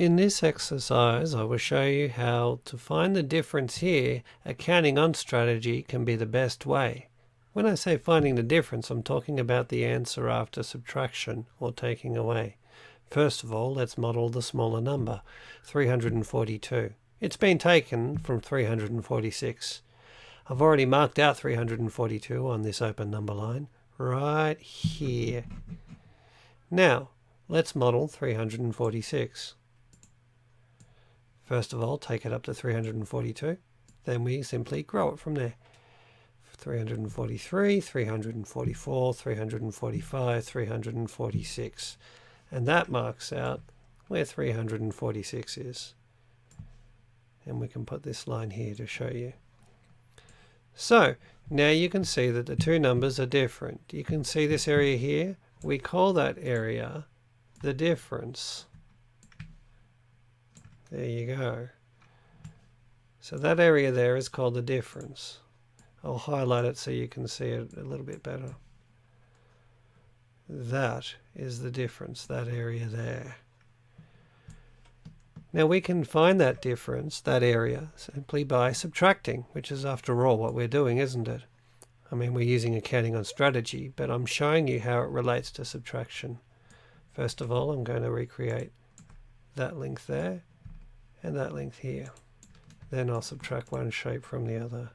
In this exercise, I will show you how to find the difference here. Accounting on strategy can be the best way. When I say finding the difference, I'm talking about the answer after subtraction or taking away. First of all, let's model the smaller number, 342. It's been taken from 346. I've already marked out 342 on this open number line right here. Now, let's model 346. First of all, take it up to 342. Then we simply grow it from there. 343, 344, 345, 346. And that marks out where 346 is. And we can put this line here to show you. So, now you can see that the two numbers are different. You can see this area here. We call that area the difference. There you go. So that area there is called the difference. I'll highlight it so you can see it a little bit better. That is the difference, that area there. Now we can find that difference, that area, simply by subtracting, which is after all what we're doing, isn't it? I mean, we're using accounting on strategy, but I'm showing you how it relates to subtraction. First of all, I'm going to recreate that length there and that length here. Then I'll subtract one shape from the other.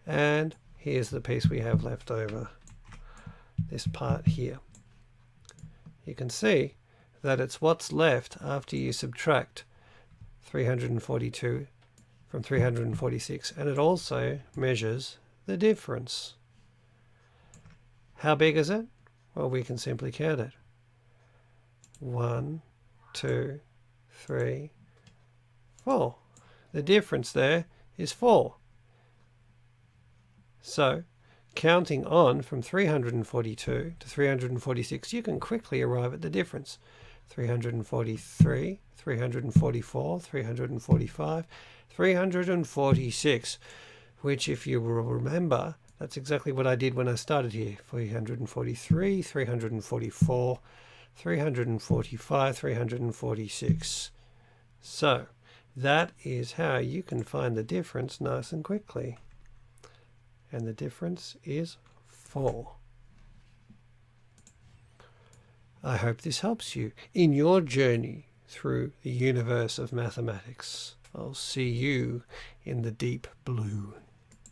And here's the piece we have left over, this part here. You can see that it's what's left after you subtract 342 from 346, and it also measures the difference. How big is it? Well, we can simply count it. 1, 2, 3, 4. The difference there is 4. So, counting on from 342 to 346, you can quickly arrive at the difference. 343, 344, 345, 346, which, if you will remember, that's exactly what I did when I started here. 343, 344, 345, 346. So, that is how you can find the difference nice and quickly. And the difference is 4. I hope this helps you in your journey through the universe of mathematics. I'll see you in the deep blue.